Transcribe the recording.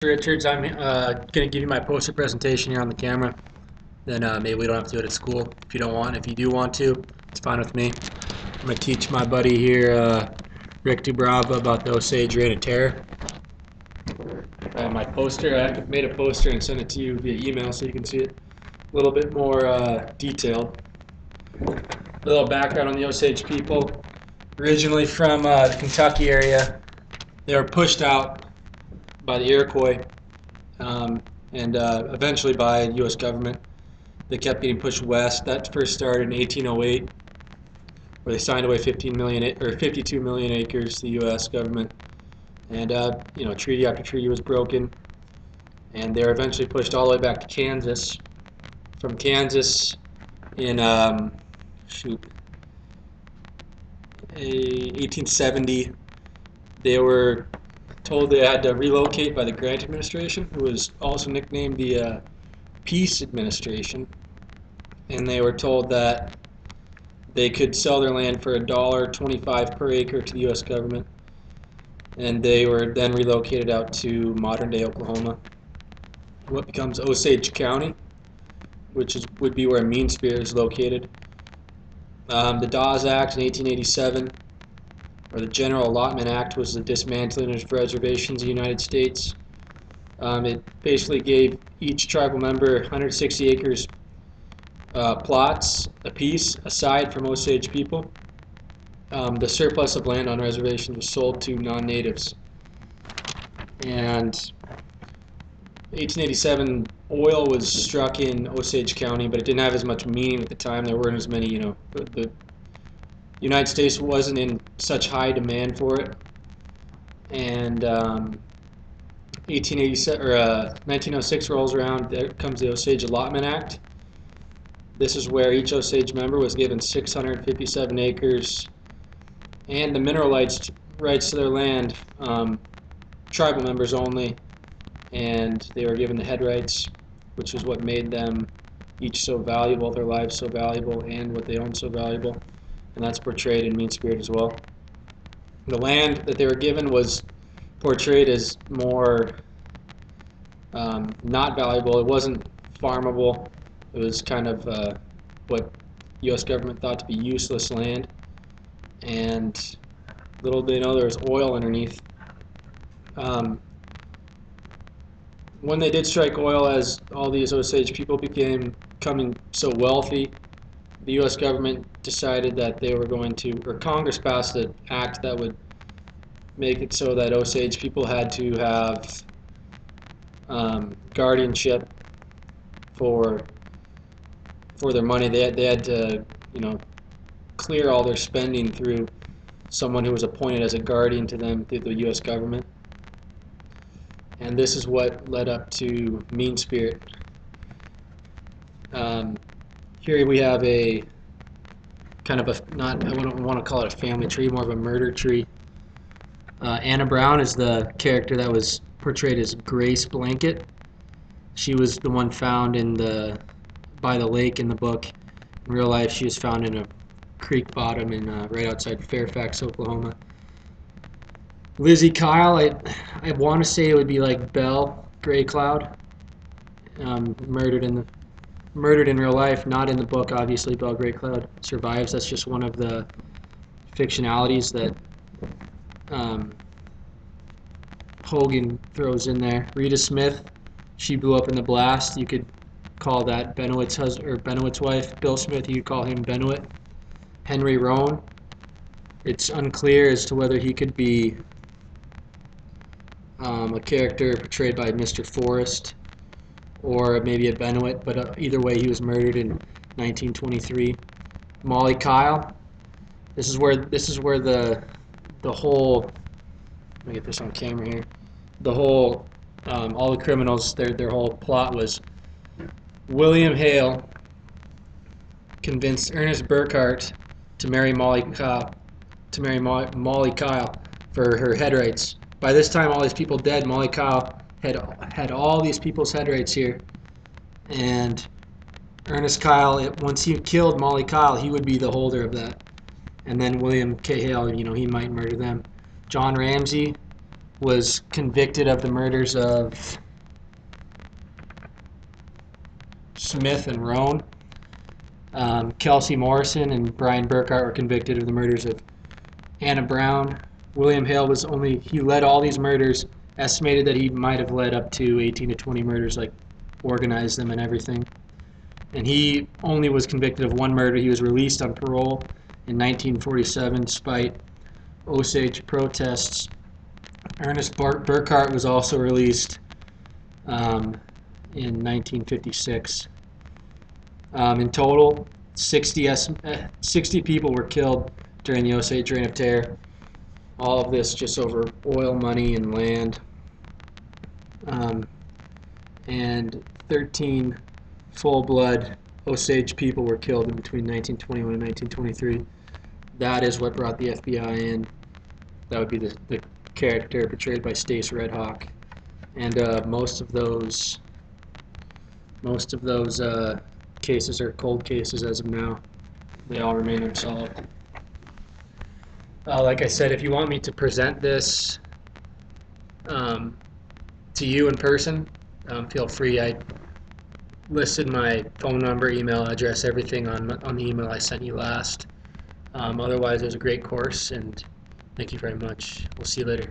Richards. I'm going to give you my poster presentation here on the camera. Then maybe we don't have to do it at school if you don't want. If you do want to, it's fine with me. I'm going to teach my buddy here, Rick Dubrava, about the Osage Reign of Terror. My poster, I made a poster and sent it to you via email so you can see it a little bit more detailed. A little background on the Osage people. Originally from the Kentucky area, they were pushed out by the Iroquois and eventually by the U.S. government. They kept getting pushed west. That first started in 1808, where they signed away 52 million acres to the U.S. government, and treaty after treaty was broken, and they were eventually pushed all the way back to Kansas. From Kansas, in 1870, they were told they had to relocate by the Grant administration, who was also nicknamed the Peace Administration, and they were told that they could sell their land for $1.25 per acre to the U.S. government, and they were then relocated out to modern-day Oklahoma, what becomes Osage County, which would be where Mean Spirit is located. The Dawes Act in 1887, or the General Allotment Act, was the dismantling of reservations in the United States. It basically gave each tribal member 160 acres plots apiece, aside from Osage people. The surplus of land on reservations was sold to non-natives. And 1887, oil was struck in Osage County, but it didn't have as much meaning at the time. There weren't as many, the United States wasn't in such high demand for it. And 1906 rolls around, there comes the Osage Allotment Act. This is where each Osage member was given 657 acres and the mineral rights to their land, tribal members only, and they were given the head rights, which is what made them each so valuable, their lives so valuable, and what they owned so valuable, and that's portrayed in Mean Spirit as well. The land that they were given was portrayed as more not valuable. It wasn't farmable. It was kind of what U.S. government thought to be useless land, and little did they know there was oil underneath. When they did strike oil, as all these Osage people becoming so wealthy, the U.S. government decided that they were going to, or Congress passed an act that would make it so that Osage people had to have guardianship for their money. They had to clear all their spending through someone who was appointed as a guardian to them through the U.S. government. And this is what led up to Mean Spirit. Here we have a kind of I wouldn't want to call it a family tree, more of a murder tree. Anna Brown is the character that was portrayed as Grace Blanket. She was the one found by the lake in the book. In real life, she was found in a creek bottom right outside Fairfax, Oklahoma. Lizzie Kyle, I want to say it would be like Belle Gray Cloud, murdered in real life, not in the book. Obviously, Belle Gray Cloud survives. That's just one of the fictionalities that Hogan throws in there. Rita Smith, she blew up in the blast. You could call that Benoit's husband or Benoit's wife. Bill Smith, you could call him Benoit. Henry Roan, it's unclear as to whether he could be a character portrayed by Mr. Forrest or maybe a Benoit, but either way, he was murdered in 1923. Molly Kyle, this is where the whole, let me get this on camera here. The whole all the criminals, their whole plot was William Hale convinced Ernest Burkhart to marry Molly Kyle for her head rights. By this time, all these people dead. Molly Kyle had all these people's head rights here, and Ernest Kyle, once he killed Molly Kyle, he would be the holder of that. And then William K. Hale, he might murder them. John Ramsey, was convicted of the murders of Smith and Roan. Kelsey Morrison and Brian Burkhart were convicted of the murders of Anna Brown. William Hale he led all these murders, estimated that he might have led up to 18 to 20 murders, like organized them and everything. And he only was convicted of one murder. He was released on parole in 1947 despite Osage protests. Ernest Burkhart was also released in 1956. In total, 60 people were killed during the Osage Reign of Terror. All of this just over oil, money, and land. And 13 full-blood Osage people were killed in between 1921 and 1923. That is what brought the FBI in. That would be the character portrayed by Stace Red Hawk. And most of those cases are cold cases as of now. They all remain unsolved. Like I said, if you want me to present this to you in person, feel free. I listed my phone number, email address, everything on the email I sent you last. Otherwise, it was a great course, and thank you very much. We'll see you later.